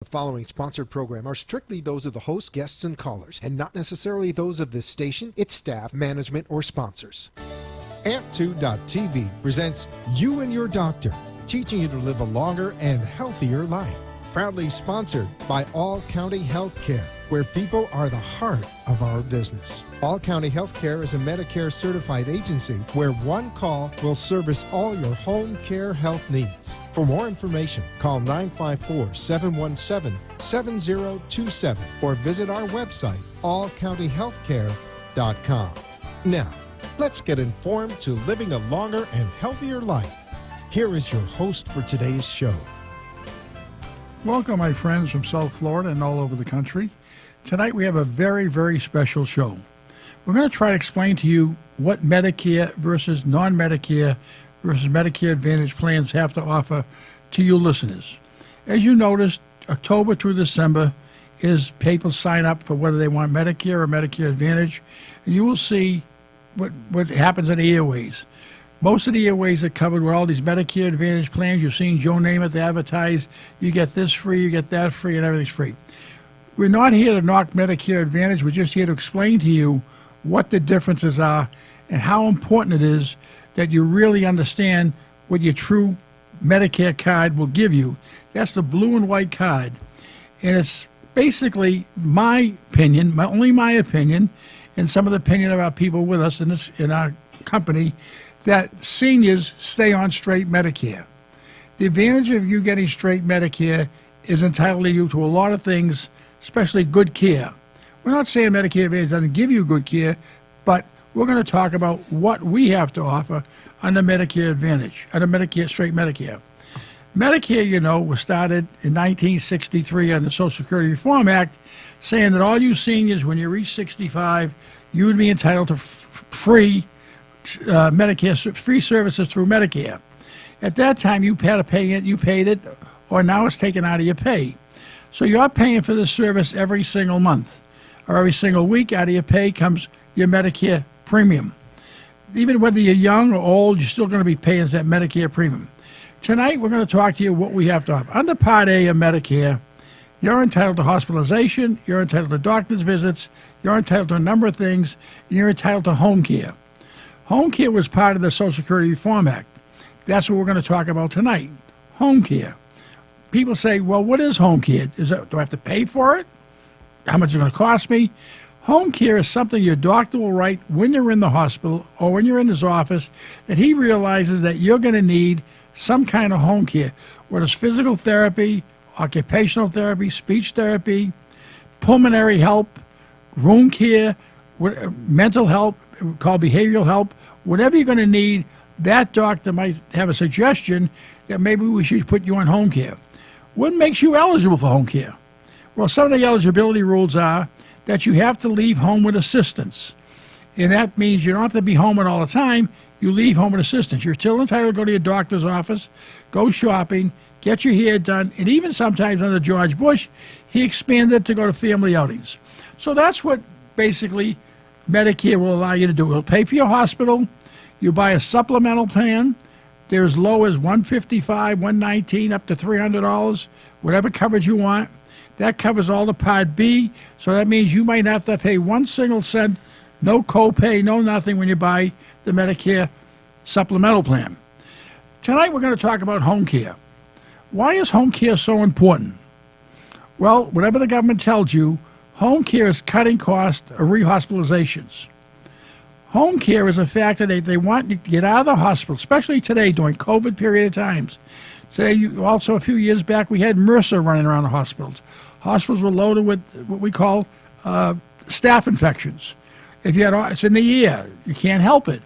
The following sponsored program are strictly those of the host, guests, and callers, and not necessarily those of this station, its staff, management, or sponsors. Ant2.tv presents You and Your Doctor, teaching you to live a longer and healthier life. Proudly sponsored by All County Healthcare, where people are the heart of our business. All County Healthcare is a Medicare certified agency where one call will service all your home care health needs. For more information, call 954-717-7027 or visit our website, allcountyhealthcare.com. Now, let's get informed to living a longer and healthier life. Here is your host for today's show. Welcome, my friends from South Florida and all over the country. Tonight we have a very, very special show. We're going to try to explain to you what Medicare versus non-Medicare versus Medicare Advantage plans have to offer to you listeners. As you noticed, October through December is people sign up for whether they want Medicare or Medicare Advantage, and you will see what happens in the airways. Most of the airways are covered with all these Medicare Advantage plans. You're seeing Joe Namath advertise, you get this free, you get that free, and everything's free. We're not here to knock Medicare Advantage. We're just here to explain to you what the differences are and how important it is that you really understand what your true Medicare card will give you. That's the blue and white card. And it's basically my opinion, only my opinion, and some of the opinion of our people with us in our company, that seniors stay on straight Medicare. The advantage of you getting straight Medicare is entitling you to a lot of things, especially good care. We're not saying Medicare Advantage doesn't give you good care, but we're going to talk about what we have to offer under Medicare Advantage, under Medicare, straight Medicare. Medicare, you know, was started in 1963 under the Social Security Reform Act, saying that all you seniors, when you reach 65, you would be entitled to free Medicare, free services through Medicare. At that time, you had to pay it, you paid it, or now it's taken out of your pay. So you're paying for this service every single month, or every single week. Out of your pay comes your Medicare premium. Even whether you're young or old, you're still going to be paying that Medicare premium. Tonight, we're going to talk to you what we have to offer. Under Part A of Medicare, you're entitled to hospitalization, you're entitled to doctor's visits, you're entitled to a number of things, and you're entitled to home care. Home care was part of the Social Security Reform Act. That's what we're going to talk about tonight, home care. People say, well, what is home care? Do I have to pay for it? How much is it going to cost me? Home care is something your doctor will write when you're in the hospital or when you're in his office, that he realizes that you're going to need some kind of home care, whether it's physical therapy, occupational therapy, speech therapy, pulmonary help, room care, mental help, called behavioral help, whatever you're going to need. That doctor might have a suggestion that maybe we should put you on home care. What makes you eligible for home care? Well, some of the eligibility rules are that you have to leave home with assistance. And that means you don't have to be home all the time. You leave home with assistance. You're still entitled to go to your doctor's office, go shopping, get your hair done, and even sometimes under George Bush, he expanded to go to family outings. So that's what basically Medicare will allow you to do. It'll pay for your hospital. You buy a supplemental plan. They're as low as $155, $119, up to $300, whatever coverage you want. That covers all the Part B, so that means you might not have to pay one single cent, no copay, no nothing when you buy the Medicare supplemental plan. Tonight we're going to talk about home care. Why is home care so important? Well, whatever the government tells you, home care is cutting costs of rehospitalizations. Home care is a factor they want you to get out of the hospital, especially today during COVID period of times. Today, also a few years back, we had MRSA running around the hospitals. Hospitals were loaded with what we call staph infections. If you had, it's in the air, you can't help it.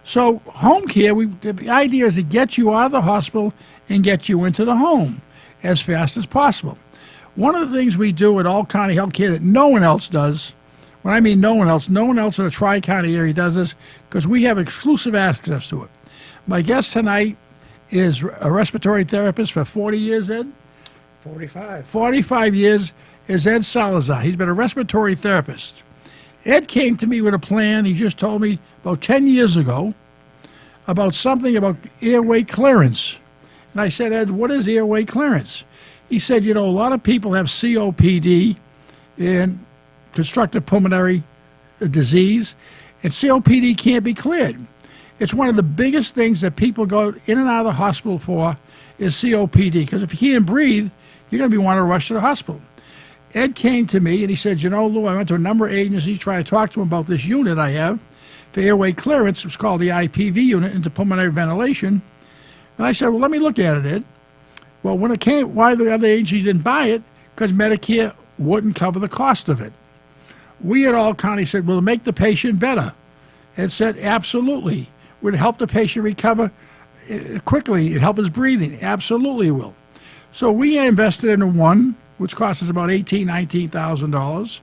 So home care, the idea is to get you out of the hospital and get you into the home as fast as possible. One of the things we do at All County Healthcare that no one else does, when I mean no one else in the Tri-County area does this, because we have exclusive access to it. My guest tonight is a respiratory therapist for 40 years, Ed? 45 years is Ed Salazar. He's been a respiratory therapist. Ed came to me with a plan, he just told me about 10 years ago, about something about airway clearance. And I said, Ed, what is airway clearance? He said, you know, a lot of people have COPD and obstructive pulmonary disease, and COPD can't be cleared. It's one of the biggest things that people go in and out of the hospital for is COPD, because if you can't breathe, you're going to be wanting to rush to the hospital. Ed came to me and he said, you know, Lou, I went to a number of agencies trying to talk to him about this unit I have for airway clearance. It's called the IPV unit into pulmonary ventilation. And I said, well, let me look at it, Ed. Well, when it came, why the other agencies didn't buy it? Because Medicare wouldn't cover the cost of it. We at All County said, will it make the patient better? Ed said, absolutely. Would it help the patient recover quickly? It help his breathing? Absolutely it will. So we invested in one, which costs us about $19,000.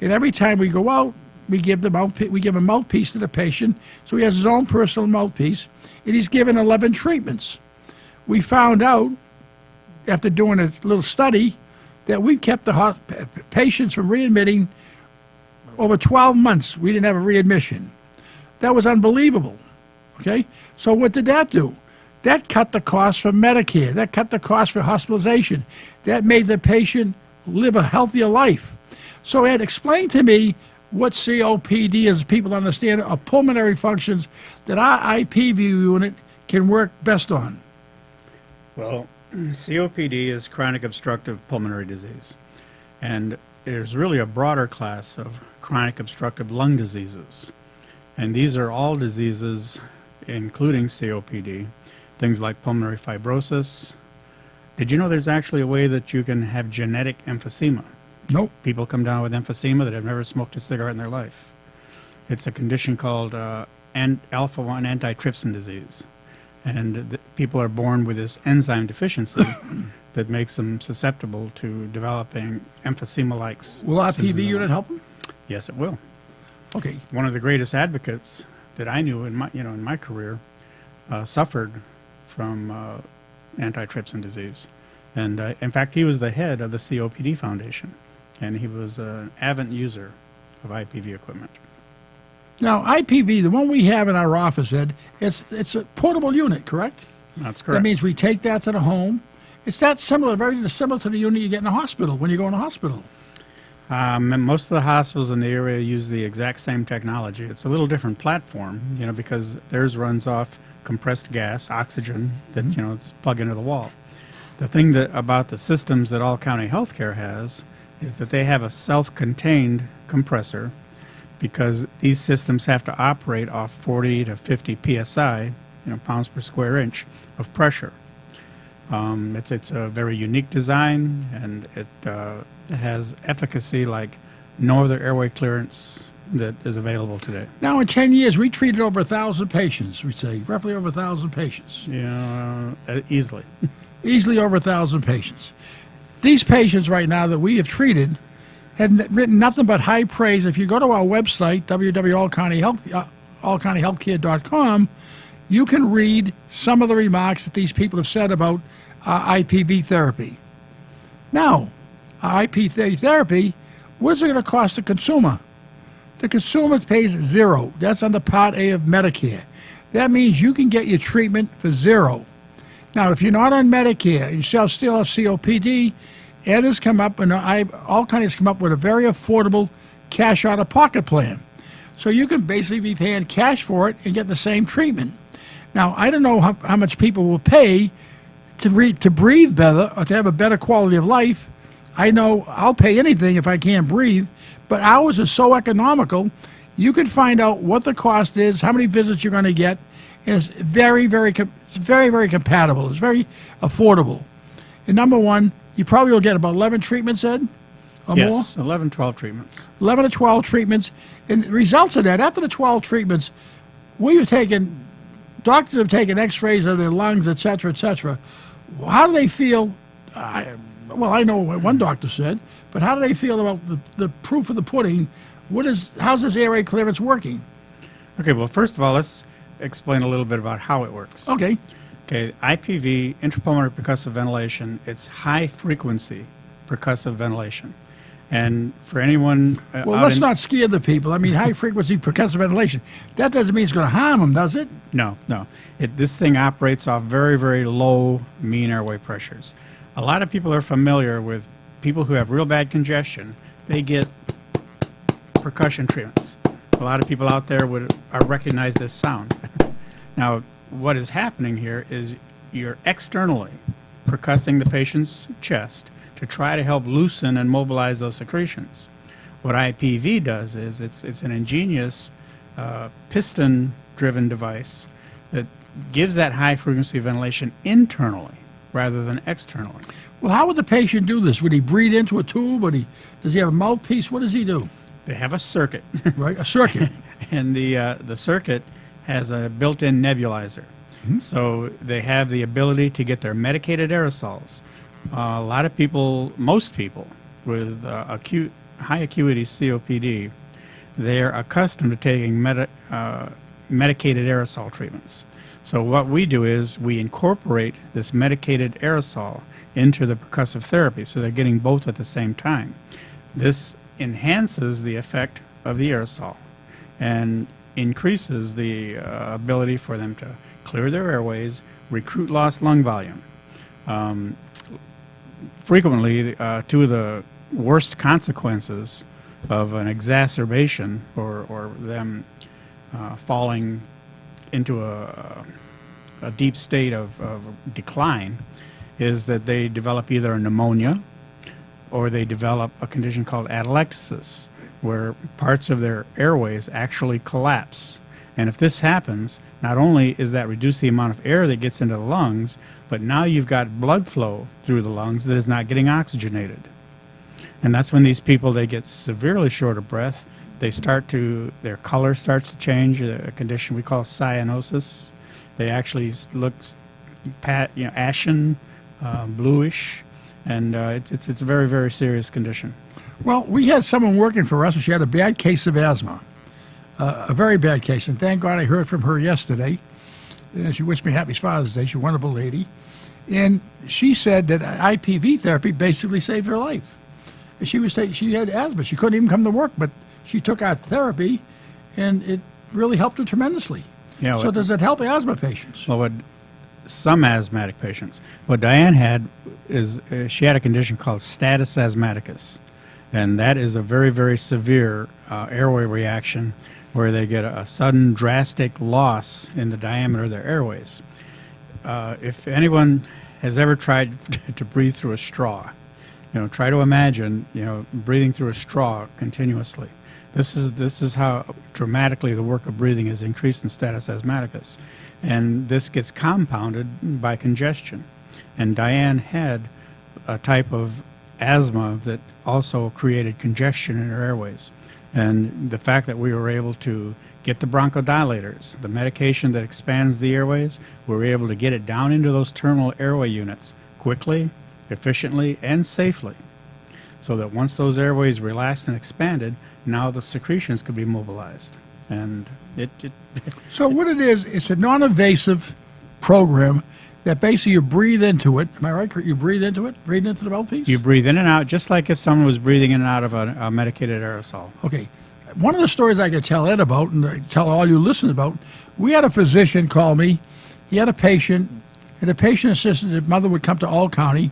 And every time we go out, we give a mouthpiece to the patient, so he has his own personal mouthpiece, and he's given 11 treatments. We found out, after doing a little study, that we kept the patients from readmitting over 12 months. We didn't have a readmission. That was unbelievable. Okay? So what did that do? That cut the cost for Medicare. That cut the cost for hospitalization. That made the patient live a healthier life. So Ed, explain to me what COPD is, people understand, are pulmonary functions that our IPV unit can work best on. Well, COPD is chronic obstructive pulmonary disease. And there's really a broader class of chronic obstructive lung diseases. And these are all diseases, including COPD, things like pulmonary fibrosis. Did you know there's actually a way that you can have genetic emphysema? Nope. People come down with emphysema that have never smoked a cigarette in their life. It's a condition called alpha-1 antitrypsin disease. And people are born with this enzyme deficiency that makes them susceptible to developing emphysema-like Will our symptoms. PV unit help them? Yes, it will. Okay. One of the greatest advocates that I knew in my career suffered from antitrypsin disease. And in fact, he was the head of the COPD Foundation, and he was an avid user of IPV equipment. Now, IPV, the one we have in our office, Ed, it's a portable unit, correct? That's correct. That means we take that to the home. It's that similar, very similar to the unit you get in a hospital when you go in a hospital. And most of the hospitals in the area use the exact same technology. It's a little different platform, because theirs runs off compressed gas, oxygen, that, it's plugged into the wall. The thing about the systems that All County Healthcare has is that they have a self-contained compressor, because these systems have to operate off 40 to 50 psi, pounds per square inch of pressure. It's a very unique design, and it has efficacy like no other airway clearance that is available today. Now, in 10 years, we treated over 1,000 patients, we say, roughly over 1,000 patients. Easily. Easily over 1,000 patients. These patients right now that we have treated had written nothing but high praise. If you go to our website, www.allcountyhealthcare.com, you can read some of the remarks that these people have said about IPV therapy. Now, IPV therapy, what is it going to cost the consumer? The consumer pays zero. That's under Part A of Medicare. That means you can get your treatment for zero. Now, if you're not on Medicare and you still have COPD, Ed has come up, and All County has come up with a very affordable cash out-of-pocket plan. So you can basically be paying cash for it and get the same treatment. Now, I don't know how much people will pay to breathe better or to have a better quality of life. I know I'll pay anything if I can't breathe, but ours is so economical. You can find out what the cost is, how many visits you're going to get, and it's very, very compatible. It's very affordable. And number one, you probably will get about 11 treatments, Ed, or more? Yes, 11, 12 treatments. 11 to 12 treatments. And the results of that, after the 12 treatments, doctors have taken x-rays of their lungs, et cetera, How do they feel? I know what one doctor said, but how do they feel about the proof of the pudding? How's this airway clearance working? Okay, well, first of all, let's explain a little bit about how it works. Okay. Okay, IPV, intrapulmonary percussive ventilation, it's high-frequency percussive ventilation. And for anyone well, let's not scare the people. I mean, high-frequency percussive ventilation, that doesn't mean it's going to harm them, does it? No. This thing operates off very, very low mean airway pressures. A lot of people are familiar with people who have real bad congestion. They get percussion treatments. A lot of people out there would recognize this sound. Now, what is happening here is you're externally percussing the patient's chest to try to help loosen and mobilize those secretions. What IPV does is it's an ingenious piston-driven device that gives that high-frequency ventilation internally rather than externally. Well, how would the patient do this? Would he breathe into a tube? Does he have a mouthpiece? What does he do? They have a circuit, Right, a circuit. and the circuit has a built-in nebulizer. So they have the ability to get their medicated aerosols. A lot of people, most people with high acuity COPD, they're accustomed to taking medicated aerosol treatments. So what we do is we incorporate this medicated aerosol into the percussive therapy, so they're getting both at the same time. This enhances the effect of the aerosol and increases the ability for them to clear their airways, recruit lost lung volume. Frequently, two of the worst consequences of an exacerbation or them falling into a deep state of decline is that they develop either a pneumonia or they develop a condition called atelectasis, where parts of their airways actually collapse. And if this happens, not only is that reduce the amount of air that gets into the lungs, but now you've got blood flow through the lungs that is not getting oxygenated. And that's when these people, they get severely short of breath. Their color starts to change, a condition we call cyanosis. They actually look ashen, bluish, and it's a very, very serious condition. Well, we had someone working for us, and she had a bad case of asthma, a very bad case. And thank God I heard from her yesterday. She wished me happy Father's Day. She's a wonderful lady. And she said that IPV therapy basically saved her life. She had asthma. She couldn't even come to work, but she took our therapy, and it really helped her tremendously. Yeah, so does it help asthma patients? Well, some asthmatic patients. What Diane had is she had a condition called status asthmaticus, and that is a very, very severe airway reaction where they get a sudden drastic loss in the diameter of their airways. If anyone has ever tried to breathe through a straw, try to imagine, breathing through a straw continuously. This is how dramatically the work of breathing is increased in status asthmaticus. And this gets compounded by congestion. And Diane had a type of asthma that also created congestion in her airways. And the fact that we were able to get the bronchodilators, the medication that expands the airways, we were able to get it down into those terminal airway units quickly, efficiently, and safely. So that once those airways relaxed and expanded, now the secretions could be mobilized. And So what it is, it's a non-invasive program that basically you breathe into it. Am I right? You breathe into it? Breathe into the mouthpiece? you breathe in and out just like if someone was breathing in and out of a medicated aerosol. Okay. One of the stories I could tell Ed about and tell all you listeners about, we had a physician call me. He had a patient, and the patient insisted that mother would come to All County.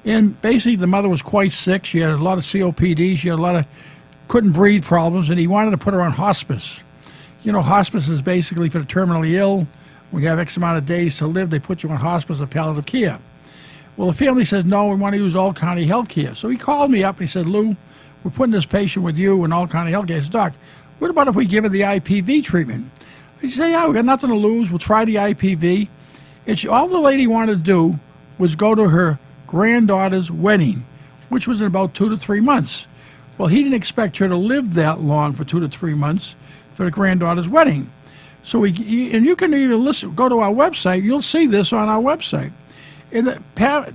And basically the mother was quite sick. She had a lot of COPD. She had a lot of couldn't breathe problems, and he wanted to put her on hospice. Hospice is basically for the terminally ill. When you have X amount of days to live, they put you on hospice or palliative care. Well, the family says, no, we want to use All County Health Care. So he called me up and he said, Lou, we're putting this patient with you in All County Health Care. I said, Doc, what about if we give her the IPV treatment? He said, yeah, we got nothing to lose. We'll try the IPV. And all the lady wanted to do was go to her granddaughter's wedding, which was in about 2 to 3 months. Well, he didn't expect her to live that long for 2 to 3 months for the granddaughter's wedding. So and you can even go to our website. You'll see this on our website. And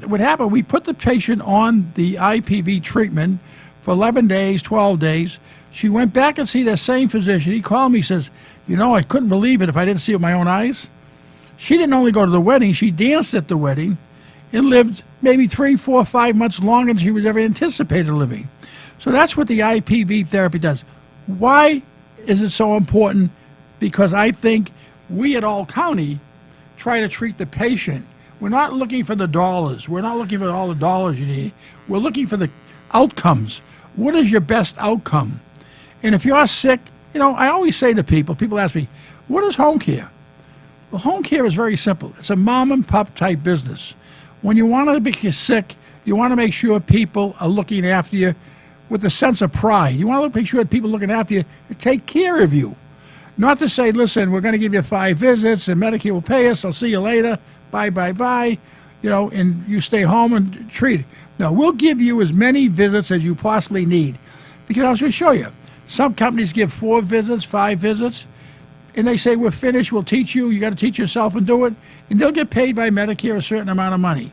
what happened, we put the patient on the IPV treatment for 11 days, 12 days. She went back and see that same physician. He called me, says, I couldn't believe it if I didn't see it with my own eyes. She didn't only go to the wedding, she danced at the wedding and lived maybe 3, 4, 5 months longer than she was ever anticipated living. So that's what the IPV therapy does. Why is it so important? Because I think we at All County try to treat the patient. We're not looking for the dollars. We're not looking for all the dollars you need. We're looking for the outcomes. What is your best outcome? And if you're sick, I always say to people ask me, what is home care? Well, home care is very simple. It's a mom and pop type business. When you want to be sick, you want to make sure people are looking after you with a sense of pride. You want to make sure that people looking after you take care of you. Not to say, listen, we're going to give you 5 visits and Medicare will pay us. I'll see you later. Bye, bye, bye. And you stay home and treat it. No, we'll give you as many visits as you possibly need. Because I'll just show you. Some companies give 4 visits, 5 visits, and they say, we're finished, we'll teach you. You got to teach yourself and do it. And they'll get paid by Medicare a certain amount of money.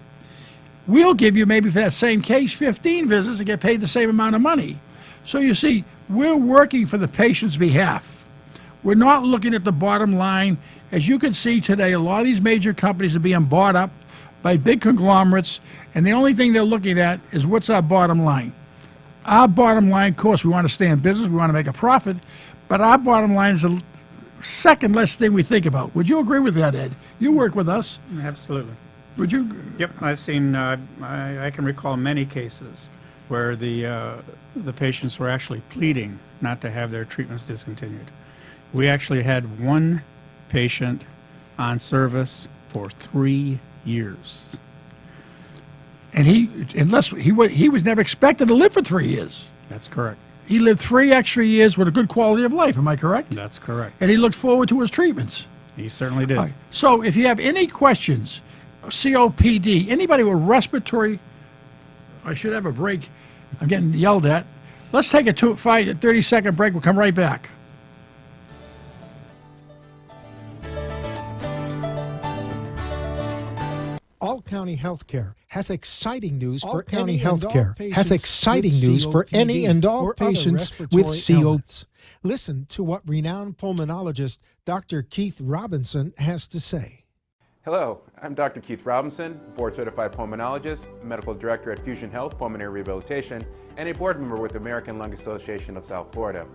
We'll give you maybe for that same case 15 visits and get paid the same amount of money. So you see, we're working for the patient's behalf. We're not looking at the bottom line. As you can see today, a lot of these major companies are being bought up by big conglomerates, and the only thing they're looking at is what's our bottom line. Our bottom line, of course, we want to stay in business, we want to make a profit, but our bottom line is the second less thing we think about. Would you agree with that, Ed? You work with us. Absolutely. Would you? Yep, I've seen. I can recall many cases where the patients were actually pleading not to have their treatments discontinued. We actually had one patient on service for 3 years. And he was never expected to live for 3 years. That's correct. He lived 3 extra years with a good quality of life. Am I correct? That's correct. And he looked forward to his treatments. He certainly did. All right. So if you have any questions, COPD, anybody with respiratory, I should have a break. I'm getting yelled at. Let's take a 30-second break. We'll come right back. All County Healthcare has exciting news All for County any Healthcare Healthcare has exciting news for any and all patients with COPD. Listen to what renowned pulmonologist Dr. Keith Robinson has to say. Hello, I'm Dr. Keith Robinson, board-certified pulmonologist, medical director at Fusion Health Pulmonary Rehabilitation, and a board member with the American Lung Association of South Florida.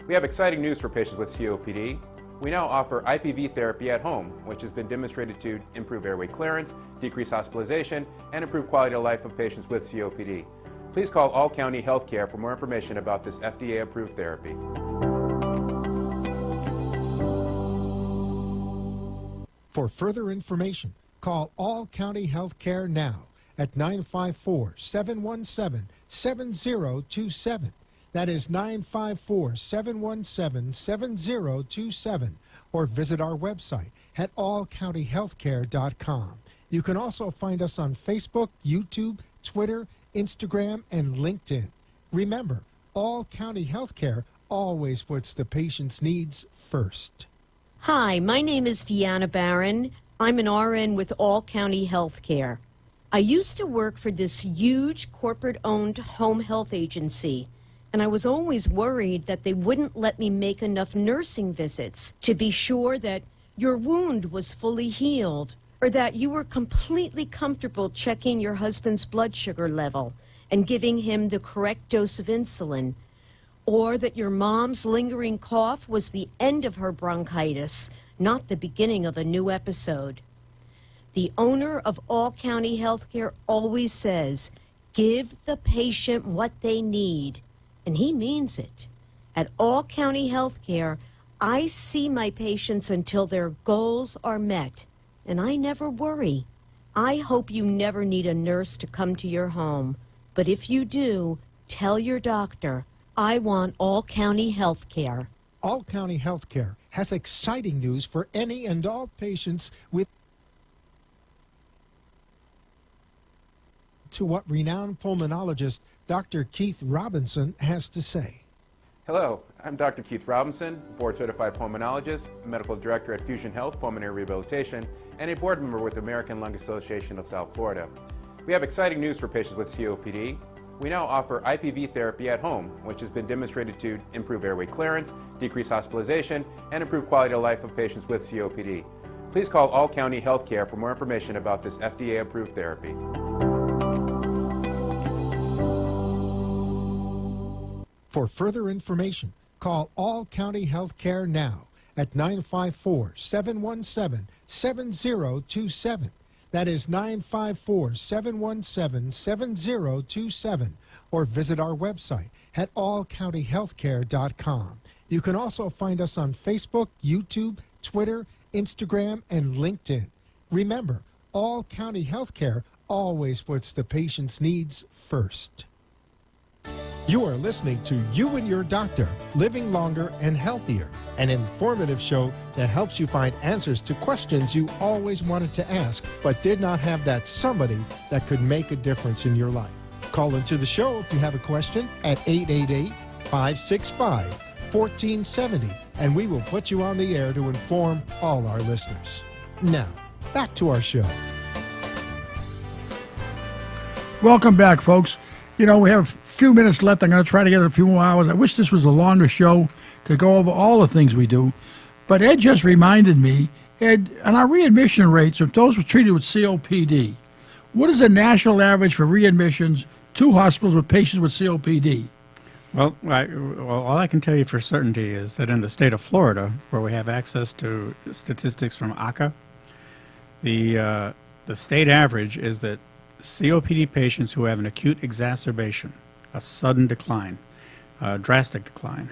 We have exciting news for patients with COPD. We now offer IPV therapy at home, which has been demonstrated to improve airway clearance, decrease hospitalization, and improve quality of life of patients with COPD. Please call All County Healthcare for more information about this FDA-approved therapy. For further information, call All County Healthcare now at 954-717-7027. That is 954-717-7027, or visit our website at allcountyhealthcare.com. You can also find us on Facebook, YouTube, Twitter, Instagram, and LinkedIn. Remember, All County Healthcare always puts the patient's needs first. Hi, my name is Deanna Barron. I'm an RN with All County Healthcare. I used to work for this huge corporate-owned home health agency, and I was always worried that they wouldn't let me make enough nursing visits to be sure that your wound was fully healed, or that you were completely comfortable checking your husband's blood sugar level and giving him the correct dose of insulin, or that your mom's lingering cough was the end of her bronchitis, not the beginning of a new episode. The owner of All County Healthcare always says, give the patient what they need. And he means it. At All County Healthcare, I see my patients until their goals are met, and I never worry. I hope you never need a nurse to come to your home, but if you do, tell your doctor, I want All County Healthcare. All County Healthcare has exciting news for any and all patients with to what renowned pulmonologist Dr. Keith Robinson has to say. Hello, I'm Dr. Keith Robinson, board-certified pulmonologist, medical director at Fusion Health Pulmonary Rehabilitation, and a board member with the American Lung Association of South Florida. We have exciting news for patients with COPD. We now offer IPV therapy at home, which has been demonstrated to improve airway clearance, decrease hospitalization, and improve quality of life of patients with COPD. Please call All County Healthcare for more information about this FDA-approved therapy. For further information, call All County Healthcare now at 954-717-7027. That is 954-717-7027. Or visit our website at allcountyhealthcare.com. You can also find us on Facebook, YouTube, Twitter, Instagram, and LinkedIn. Remember, All County Healthcare always puts the patient's needs first. You are listening to You and Your Doctor, Living Longer and Healthier, an informative show that helps you find answers to questions you always wanted to ask but did not have that somebody that could make a difference in your life. Call into the show if you have a question at 888-565-1470, and we will put you on the air to inform all our listeners. Now, back to our show. Welcome back, folks. You know, we have a few minutes left. I'm going to try to get a few more hours. I wish this was a longer show to go over all the things we do. But Ed just reminded me, Ed, on our readmission rates of those who were treated with COPD, what is the national average for readmissions to hospitals with patients with COPD? Well, all I can tell you for certainty is that in the state of Florida, where we have access to statistics from ACA, the state average is that COPD patients who have an acute exacerbation, a sudden decline, a drastic decline,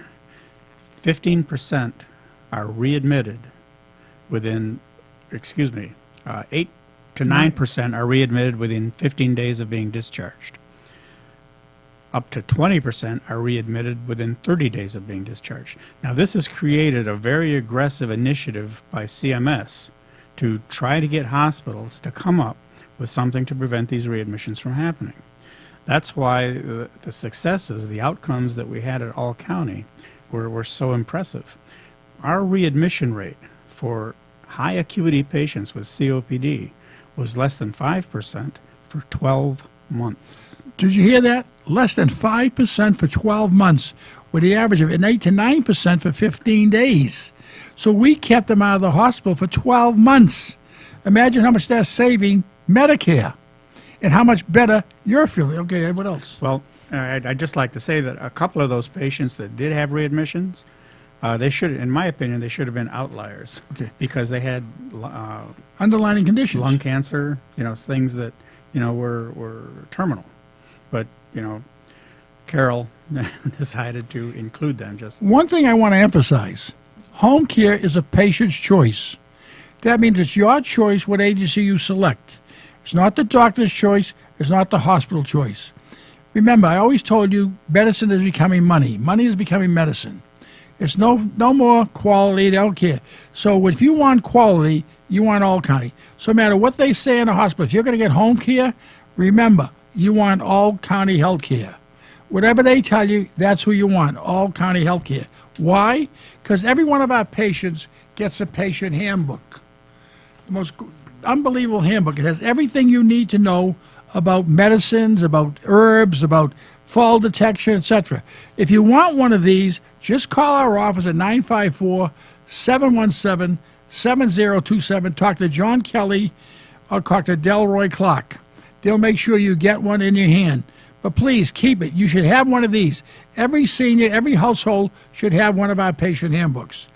15% are readmitted within, 8 to 9% are readmitted within 15 days of being discharged. Up to 20% are readmitted within 30 days of being discharged. Now, this has created a very aggressive initiative by CMS to try to get hospitals to come up with something to prevent these readmissions from happening. That's why the successes, the outcomes that we had at All County were so impressive. Our readmission rate for high acuity patients with COPD was less than 5% for 12 months. Did you hear that? Less than 5% for 12 months, with the average of 8 to 9% for 15 days. So we kept them out of the hospital for 12 months. Imagine how much that's saving Medicare and how much better you're feeling. Okay, Ed, what else? Well, I'd just like to say that a couple of those patients that did have readmissions, they should, in my opinion, they should have been outliers. Okay. Because they had Underlying conditions. lung cancer, things that, were terminal. But, Carol decided to include them. One thing I want to emphasize, home care is a patient's choice. That means it's your choice what agency you select. It's not the doctor's choice. It's not the hospital choice. Remember, I always told you medicine is becoming money. Money is becoming medicine. It's no more quality. They don't care. So if you want quality, you want All County. So no matter what they say in the hospital, if you're going to get home care, remember, you want All County Health Care. Whatever they tell you, that's who you want, All County Health Care. Why? Because every one of our patients gets a patient handbook. The most unbelievable handbook. It has everything you need to know about medicines, about herbs, about fall detection, etc. If you want one of these, just call our office at 954-717-7027. Talk to John Kelly or talk to Delroy Clark. They'll make sure you get one in your hand. But please keep it. You should have one of these. Every senior, every household should have one of our patient handbooks.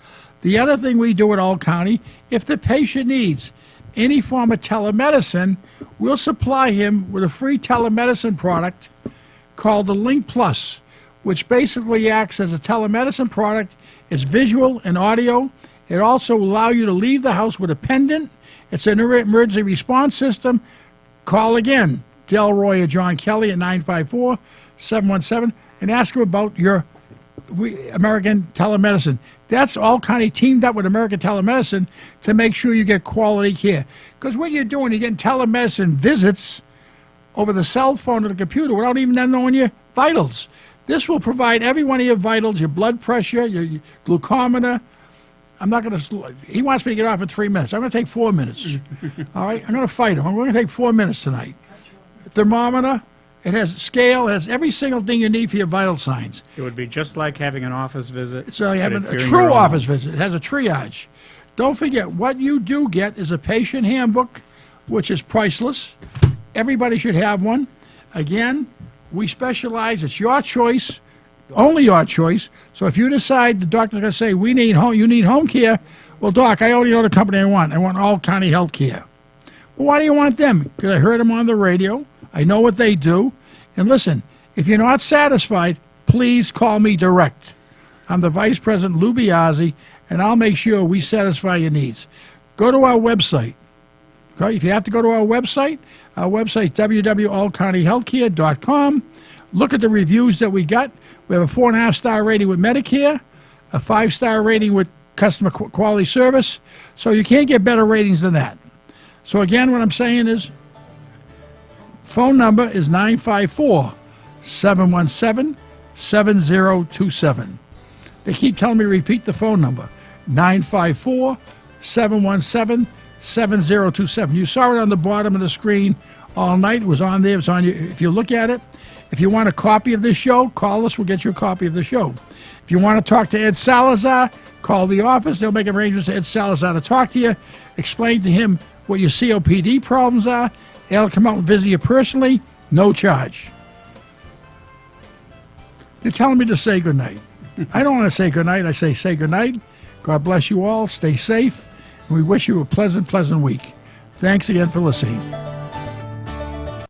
The other thing we do at All County, if the patient needs any form of telemedicine, we'll supply him with a free telemedicine product called the Link Plus, which basically acts as a telemedicine product. It's visual and audio. It also will allow you to leave the house with a pendant. It's an emergency response system. Call again, Delroy or John Kelly at 954-717 and ask them about your American Telemedicine. That's All County teamed up with American Telemedicine to make sure you get quality care. Because what you're doing, you're getting telemedicine visits over the cell phone or the computer without even knowing your vitals. This will provide every one of your vitals, your blood pressure, your glucometer. I'm not going to, he wants me to get off in 3 minutes. I'm going to take 4 minutes. All right? I'm going to fight him. I'm going to take 4 minutes tonight. Thermometer. It has a scale. It has every single thing you need for your vital signs. It would be just like having an office visit. So you have a true office visit. It has a triage. Don't forget, what you do get is a patient handbook, which is priceless. Everybody should have one. Again, we specialize. It's your choice, only your choice. So if you decide the doctor's going to say, you need home care, well, doc, I already know the company I want. I want All County Health Care. Well, why do you want them? Because I heard them on the radio. I know what they do. And listen, if you're not satisfied, please call me direct. I'm the Vice President Lou Biazzi, and I'll make sure we satisfy your needs. Go to our website. Okay? If you have to go to our website www.allcountyhealthcare.com. Look at the reviews that we got. We have a 4.5-star rating with Medicare, a 5-star rating with customer quality service. So you can't get better ratings than that. So again, what I'm saying is, phone number is 954-717-7027. They keep telling me to repeat the phone number, 954-717-7027. You saw it on the bottom of the screen all night. It was on there. It's on you. If you look at it, if you want a copy of this show, call us. We'll get you a copy of the show. If you want to talk to Ed Salazar, call the office. They'll make arrangements for Ed Salazar to talk to you, explain to him what your COPD problems are. They'll come out and visit you personally, no charge. They're telling me to say goodnight. I don't want to say goodnight. I say goodnight. God bless you all. Stay safe. And we wish you a pleasant week. Thanks again for listening.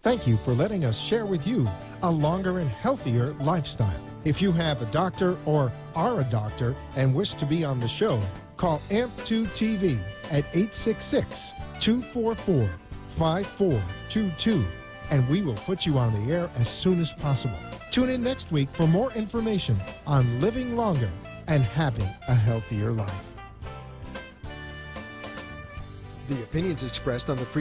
Thank you for letting us share with you a longer and healthier lifestyle. If you have a doctor or are a doctor and wish to be on the show, call AMP2 TV at 866-244-5422, and we will put you on the air as soon as possible. Tune in next week for more information on living longer and having a healthier life. The opinions expressed on the